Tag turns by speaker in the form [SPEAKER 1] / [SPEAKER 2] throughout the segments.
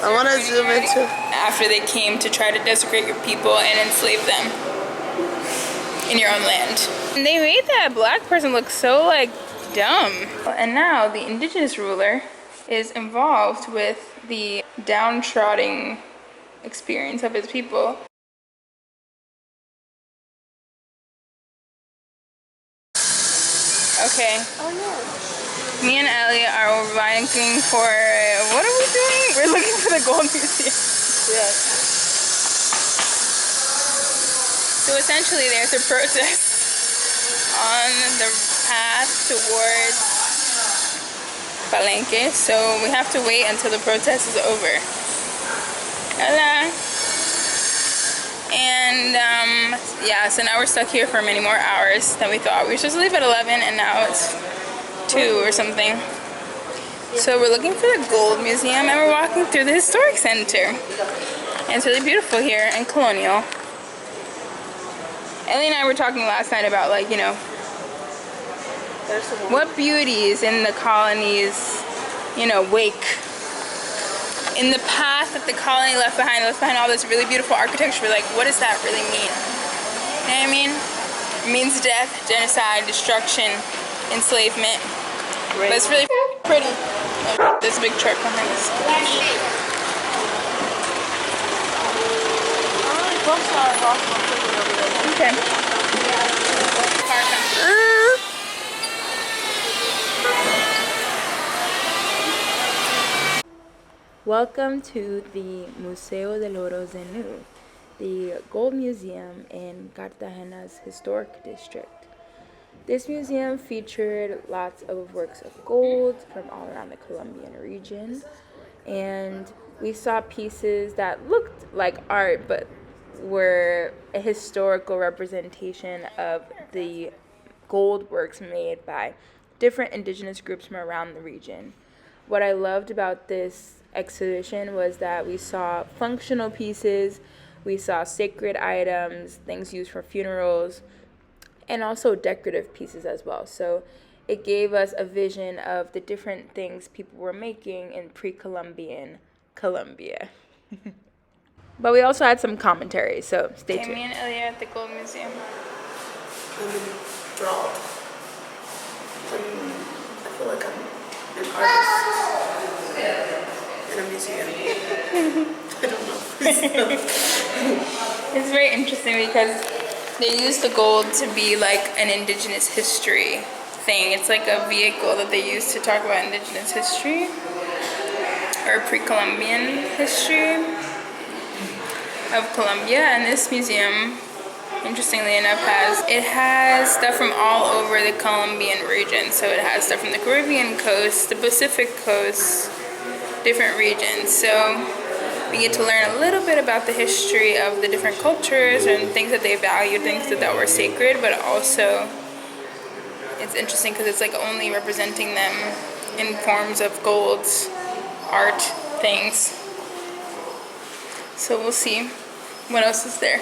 [SPEAKER 1] I want to zoom into
[SPEAKER 2] after they came to try to desecrate your people and enslave them in your own land. And they made that black person look so like dumb. And now the indigenous ruler is involved with the downtrodden experience of his people. Okay.
[SPEAKER 1] Oh yeah.
[SPEAKER 2] Me and Ellie are looking for, what are we doing? We're looking for the gold museum.
[SPEAKER 1] Yes.
[SPEAKER 2] So essentially there's a protest on the path towards Palenque, so we have to wait until the protest is over. Hola. And yeah, so now we're stuck here for many more hours than we thought. We were supposed to leave at 11 and now it's 2 or something. So we're looking for the gold museum and we're walking through the historic center. And it's really beautiful here and colonial. Ellie and I were talking last night about, like, you know, what beauties in the colony's, you know, wake. In the path that the colony left behind all this really beautiful architecture. Like, what does that really mean? You know what I mean? It means death, genocide, destruction, enslavement. Right. But it's really pretty. There's a big truck behind us. Okay. Car comes. Welcome to the Museo del Oro Zenu, the gold museum in Cartagena's historic district. This museum featured lots of works of gold from all around the Colombian region, and we saw pieces that looked like art but were a historical representation of the gold works made by different indigenous groups from around the region. What I loved about this exhibition was that we saw functional pieces, we saw sacred items, things used for funerals, and also decorative pieces as well. So it gave us a vision of the different things people were making in pre-Columbian Colombia. But we also had some commentary, so stay tuned. Me and Ellie are at the Gold Museum.
[SPEAKER 1] I'm enthralled. I feel like I'm an artist in a museum. I don't know.
[SPEAKER 2] It's very interesting because they use the gold to be like an indigenous history thing. It's like a vehicle that they use to talk about indigenous history or pre-Columbian history of Colombia. And this museum, interestingly enough, has stuff from all over the Colombian region. So it has stuff from the Caribbean coast, the Pacific coast, different regions. So we get to learn a little bit about the history of the different cultures and things that they valued, things that were sacred, but also it's interesting because it's like only representing them in forms of gold art things. So we'll see what else is there.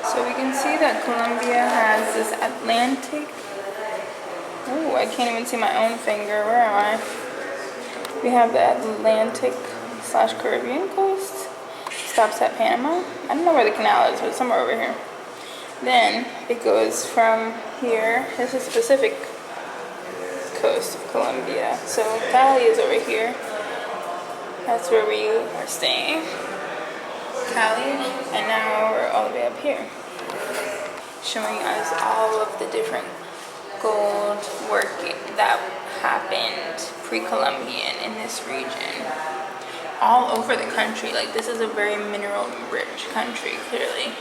[SPEAKER 2] So we can see that Colombia has this Atlantic. Oh, I can't even see my own finger. Where am I? We have the Atlantic/Caribbean coast. Stops at Panama. I don't know where the canal is, but it's somewhere over here. Then it goes from here. This is the Pacific coast of Colombia. So Cali is over here. That's where we are staying. Cali, and now we're all the way up here, showing us all of the different gold work that happened pre-Columbian in this region, all over the country. Like, this is a very mineral-rich country, clearly.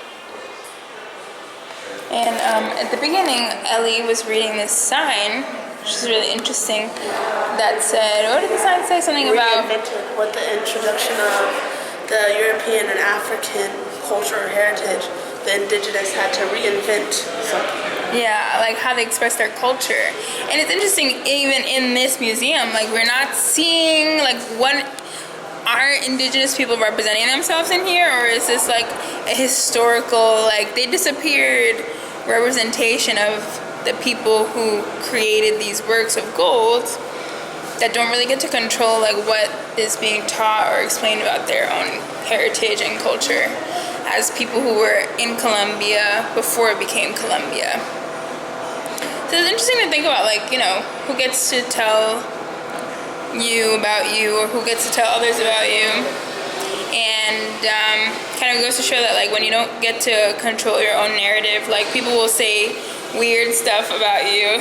[SPEAKER 2] And at the beginning, Ellie was reading this sign, which is really interesting, that said, what did the sign say? Something about...
[SPEAKER 1] With the introduction of the European and African culture or heritage, the indigenous had to reinvent something.
[SPEAKER 2] Yeah, like how they express their culture. And it's interesting, even in this museum, like we're not seeing like what are indigenous people representing themselves in here, or is this like a historical, like they disappeared representation of the people who created these works of gold that don't really get to control like what is being taught or explained about their own heritage and culture as people who were in Colombia before it became Colombia. So it's interesting to think about, like, you know, who gets to tell you about you or who gets to tell others about you. And kind of goes to show that, like, when you don't get to control your own narrative, like, people will say weird stuff about you.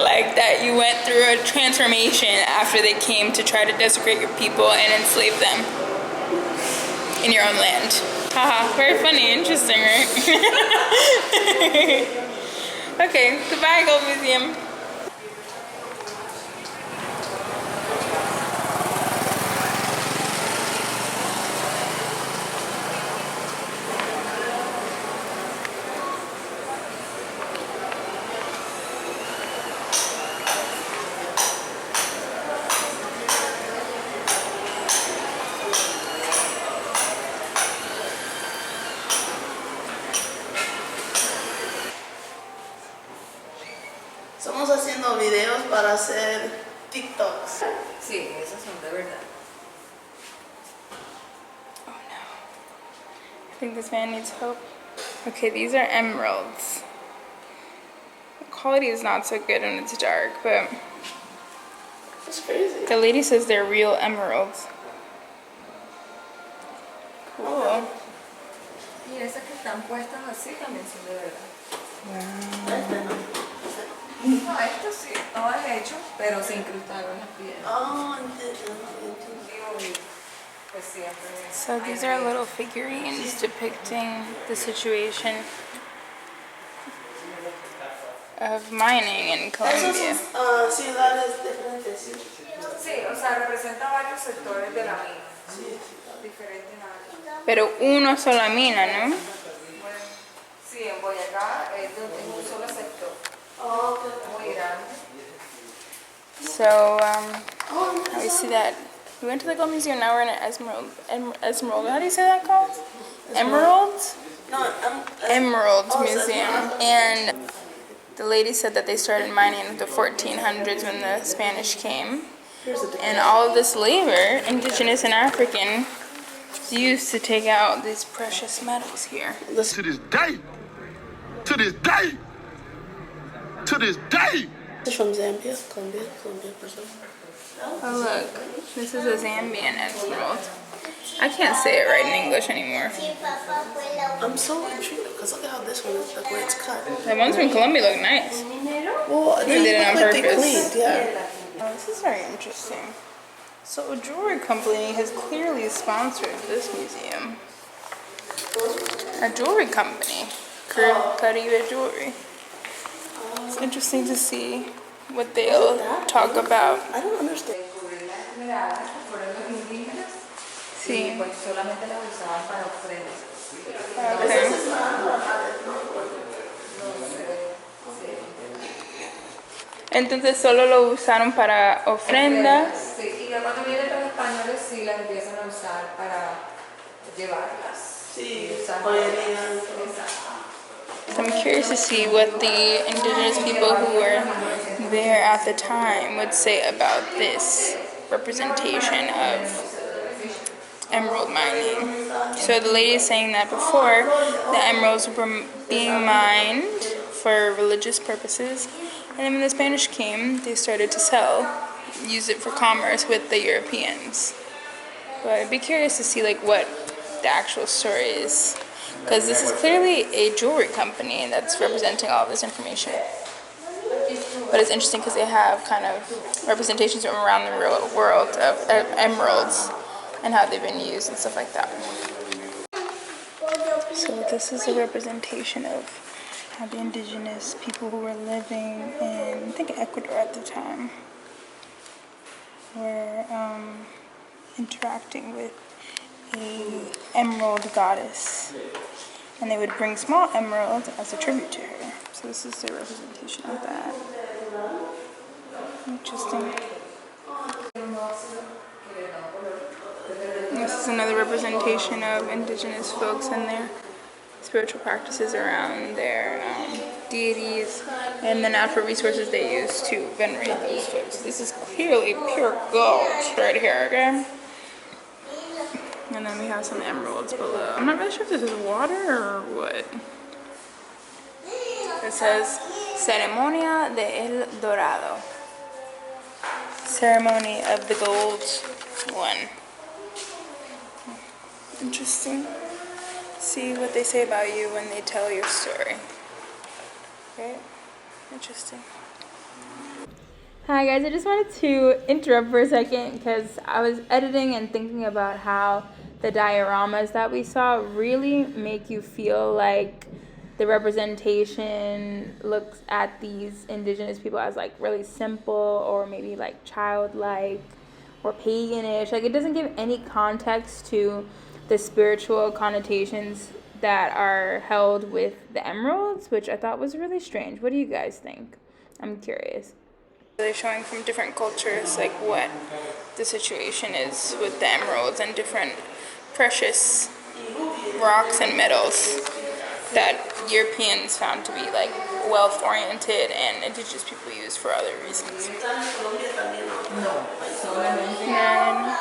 [SPEAKER 2] Like that you went through a transformation after they came to try to desecrate your people and enslave them in your own land. Haha, very funny, interesting, right? Okay, goodbye, Gold Museum.
[SPEAKER 1] Estamos haciendo videos para hacer TikToks.
[SPEAKER 3] Sí, esos son de verdad.
[SPEAKER 2] Oh no. I think this man needs help. Okay, these are emeralds. The quality is not so good when it's dark, but
[SPEAKER 1] That's crazy.
[SPEAKER 2] the lady says they're real emeralds. Cool.
[SPEAKER 3] Y esas que están puestas así también son de verdad. No, esto sí, no es hecho, pero se incrustaron las piedras.
[SPEAKER 1] Oh, entiendo.
[SPEAKER 3] Pues siempre.
[SPEAKER 2] So these are little figurines depicting the situation of mining in
[SPEAKER 1] Esos
[SPEAKER 2] Colombia.
[SPEAKER 1] son ciudades diferentes, sí.
[SPEAKER 3] Sí, o sea, representa varios sectores de la mina.
[SPEAKER 1] Sí.
[SPEAKER 3] Diferentes áreas.
[SPEAKER 2] Pero uno sola mina, ¿no?
[SPEAKER 3] Bueno, sí, en Boyacá es un solo sector.
[SPEAKER 1] Oh, okay.
[SPEAKER 3] Muy grande.
[SPEAKER 2] So, we see that. We went to the Gold Museum, now we're in an Esmeralda. How do you say that called? Emeralds?
[SPEAKER 1] No,
[SPEAKER 2] Emeralds
[SPEAKER 1] Oh,
[SPEAKER 2] Museum. And the lady said that they started mining in the 1400s when the Spanish came. And all of this labor, indigenous and African, is used to take out these precious metals here.
[SPEAKER 4] To this day, to this day, to this day.
[SPEAKER 1] This is from Zambia, Colombia, Brazil.
[SPEAKER 2] Oh look, this is a Zambian emerald. I can't say it right in English anymore.
[SPEAKER 1] I'm so intrigued because look at how this one is, like where it's cut.
[SPEAKER 2] The ones from Colombia look nice.
[SPEAKER 1] Well,
[SPEAKER 2] They did it on
[SPEAKER 1] look like they
[SPEAKER 2] purpose.
[SPEAKER 1] cleaned, yeah.
[SPEAKER 2] Oh, this is very interesting. So a jewelry company has clearly sponsored this museum. A jewelry company, Caribe Jewelry. It's interesting to see what they'll talk about.
[SPEAKER 1] I don't understand.
[SPEAKER 3] Descubrir las esmeraldas que fueron los indígenas y
[SPEAKER 2] Sí.
[SPEAKER 3] pues solamente las usaban para ofrendas.
[SPEAKER 2] Okay. Entonces solo lo usaron para ofrendas.
[SPEAKER 3] Sí, y ya cuando vienen los españoles sí las empiezan a usar para llevarlas.
[SPEAKER 1] Sí,
[SPEAKER 3] Usar-
[SPEAKER 1] joyería.
[SPEAKER 3] Exacto.
[SPEAKER 2] So I'm curious to see what the indigenous people who were there at the time would say about this representation of emerald mining. So the lady is saying that before the emeralds were being mined for religious purposes, and then when the Spanish came, they started to use it for commerce with the Europeans. But I'd be curious to see like what the actual story is, because this is clearly a jewelry company that's representing all of this information. But it's interesting because they have kind of representations from around the real world of emeralds and how they've been used and stuff like that. So this is a representation of how the indigenous people who were living in, I think, Ecuador at the time were interacting with a emerald goddess, and they would bring small emeralds as a tribute to her. So this is their representation of that. Interesting. This is another representation of indigenous folks and their spiritual practices around their deities and the natural resources they use to venerate those folks. This is clearly pure gold right here, okay? And then we have some emeralds below. I'm not really sure if this is water or what. It says Ceremonia de El Dorado. Ceremony of the Gold One. Interesting. See what they say about you when they tell your story. Right? Interesting. Hi guys, I just wanted to interrupt for a second because I was editing and thinking about how the dioramas that we saw really make you feel like the representation looks at these indigenous people as like really simple or maybe like childlike or paganish. Like it doesn't give any context to the spiritual connotations that are held with the emeralds, which I thought was really strange. What do you guys think? I'm curious. They're showing from different cultures like what the situation is with the emeralds and different precious rocks and metals that Europeans found to be like wealth oriented and indigenous people use for other reasons. And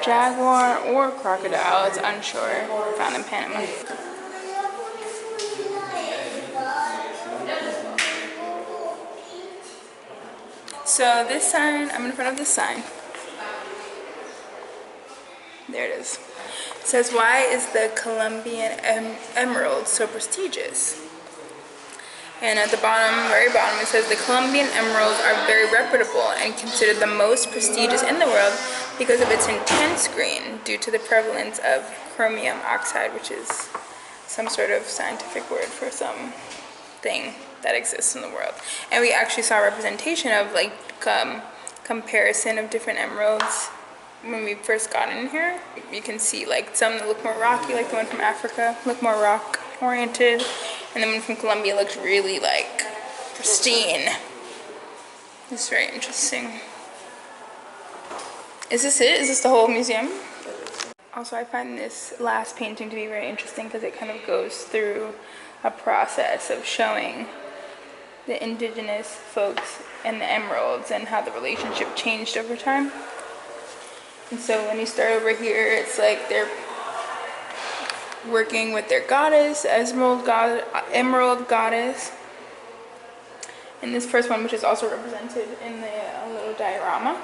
[SPEAKER 2] jaguar or crocodile, it's unsure, found in Panama. So this sign, I'm in front of this sign. There it is. It says, why is the Colombian emerald so prestigious? And at the bottom, very bottom, it says the Colombian emeralds are very reputable and considered the most prestigious in the world because of its intense green due to the prevalence of chromium oxide, which is some sort of scientific word for some thing that exists in the world. And we actually saw representation of like comparison of different emeralds when we first got in here. You can see like some that look more rocky, like the one from Africa, look more rock oriented, and the one from Colombia looked really like pristine. It's very interesting. Is this it? Is this the whole museum? Also, I find this last painting to be very interesting because it kind of goes through a process of showing the indigenous folks and the emeralds and how the relationship changed over time. And so when you start over here, it's like they're working with their goddess, emerald goddess. And this first one, which is also represented in the little diorama.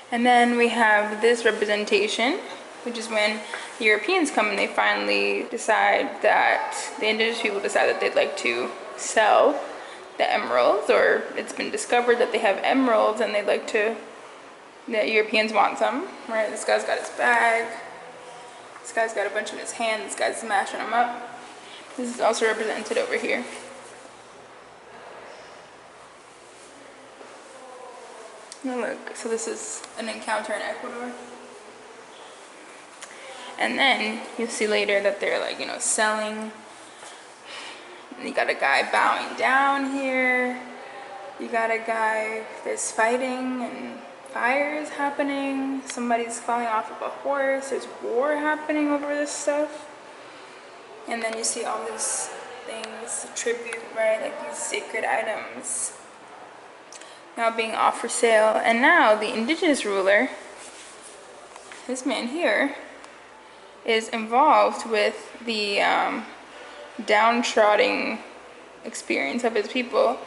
[SPEAKER 2] And then we have this representation, which is when the Europeans come and they finally decide that, the indigenous people decide that they'd like to sell the emeralds, or it's been discovered that they have emeralds and they'd like to, the Europeans want some, right? This guy's got his bag. This guy's got a bunch in his hand. This guy's smashing them up. This is also represented over here. Now look, so this is an encounter in Ecuador. And then you'll see later that they're like, you know, selling. You got a guy bowing down here. You got a guy that's fighting and fire is happening. Somebody's falling off of a horse. There's war happening over this stuff. And then you see all these things, tribute, right? Like these sacred items now being offered for sale. And now the indigenous ruler, this man here, is involved with the downtrodden experience of his people.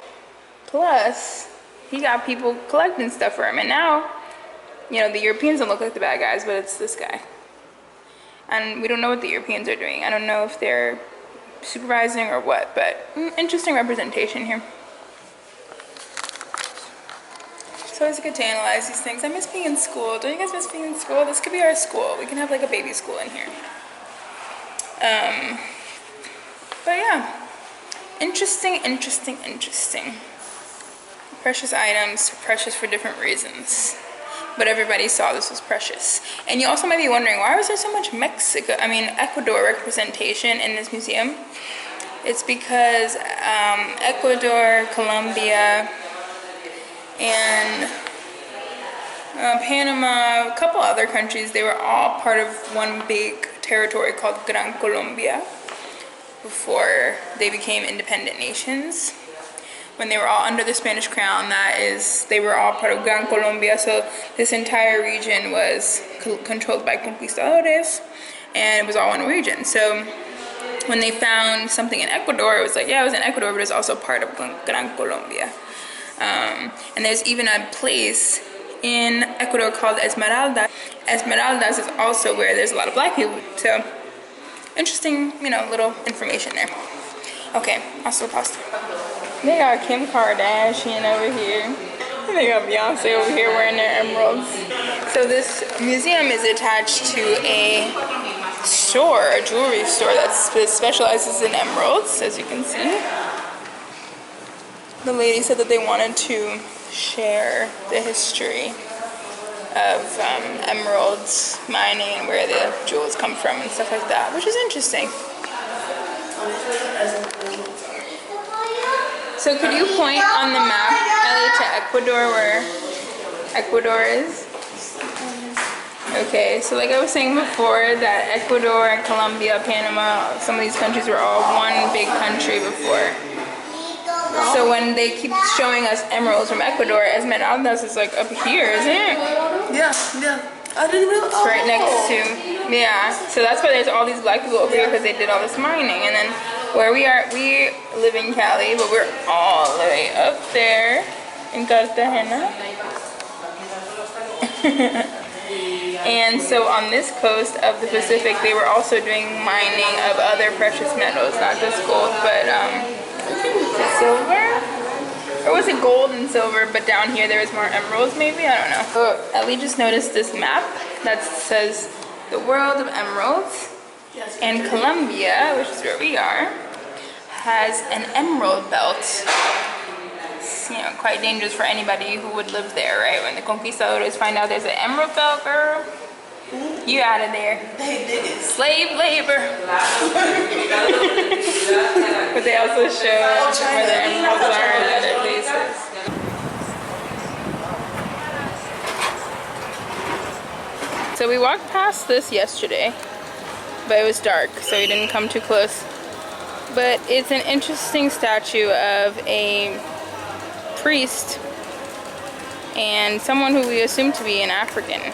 [SPEAKER 2] Plus, he got people collecting stuff for him. And now, you know, the Europeans don't look like the bad guys, but it's this guy. And we don't know what the Europeans are doing. I don't know if they're supervising or what, but interesting representation here. So it's good to analyze these things. I miss being in school. Don't you guys miss being in school? This could be our school. We can have like a baby school in here. But yeah, interesting. Precious items, precious for different reasons. But everybody saw this was precious. And you also might be wondering, why was there so much Ecuador representation in this museum? It's because Ecuador, Colombia, and Panama, a couple other countries, they were all part of one big territory called Gran Colombia before they became independent nations. when they were all under the Spanish crown. They were all part of Gran Colombia, so this entire region was controlled by conquistadores, and it was all one region. So when they found something in Ecuador, it was like, yeah, it was in Ecuador, but it's also part of Gran Colombia. And there's even a place in Ecuador called Esmeralda. Esmeraldas is also where there's a lot of black people. So interesting, little information there. Okay, also pasta. They got Kim Kardashian over here. They got Beyonce over here wearing their emeralds. So this museum is attached to a store, a jewelry store that specializes in emeralds, as you can see. The lady said that they wanted to share the history of emeralds mining and where the jewels come from and stuff like that, which is interesting. So could you point on the map, Ellie, to Ecuador, where Ecuador is? Okay, so like I was saying before, that Ecuador and Colombia, Panama, some of these countries were all one big country before. So when they keep showing us emeralds from Ecuador, Esmeralda is like up here, isn't it?
[SPEAKER 1] Yeah. I didn't know.
[SPEAKER 2] It's right next to, yeah. So that's why there's all these black people over here, because they did all this mining. And then where we are, we live in Cali, but we're all the way up there in Cartagena. And so on this coast of the Pacific, they were also doing mining of other precious metals, not just gold, but silver? Or was it gold and silver, but down here there was more emeralds maybe? I don't know. So Ellie just noticed this map that says the world of emeralds. And Colombia, which is where we are, has an emerald belt. It's, quite dangerous for anybody who would live there, right? When the conquistadores find out there's an emerald belt, girl, you out of there. Slave labor. But they also show where the emeralds are in other places. So we walked past this yesterday, but it was dark, so we didn't come too close. But it's an interesting statue of a priest and someone who we assume to be an African.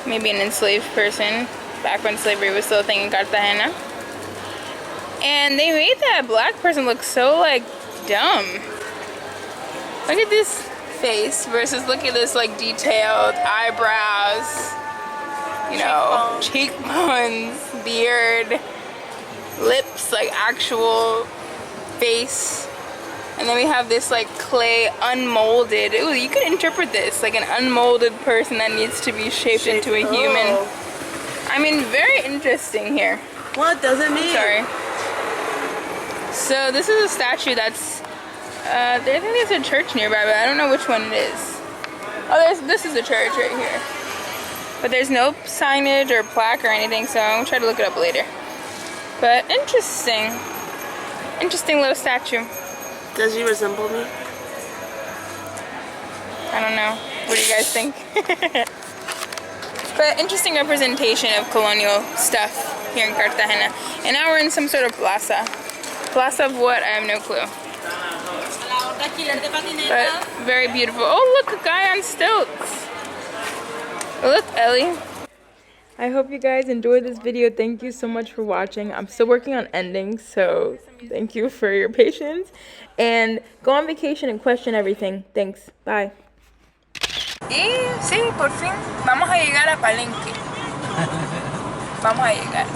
[SPEAKER 2] Maybe an enslaved person, back when slavery was still a thing in Cartagena. And they made that black person look so, dumb. Look at this face versus look at this, detailed eyebrows, cheekbones, beard, lips, actual face. And then we have this clay unmolded. Ooh, you could interpret this like an unmolded person that needs to be shaped into a human. I mean, very interesting here.
[SPEAKER 1] What does it mean?
[SPEAKER 2] Sorry. So this is a statue that's, I think there's a church nearby, but I don't know which one it is. Oh, this is a church right here. But there's no signage or plaque or anything, so I'm gonna try to look it up later. But interesting. Interesting little statue.
[SPEAKER 1] Does he resemble me?
[SPEAKER 2] I don't know. What do you guys think? But interesting representation of colonial stuff here in Cartagena. And now we're in some sort of plaza. Plaza of what? I have no clue. But very beautiful. Oh, look, a guy on stilts. Look, Ellie. I hope you guys enjoyed this video. Thank you so much for watching. I'm still working on endings, so thank you for your patience. And go on vacation and question everything. Thanks. Bye. Y sí, por fin vamos a llegar a Palenque. Vamos a llegar.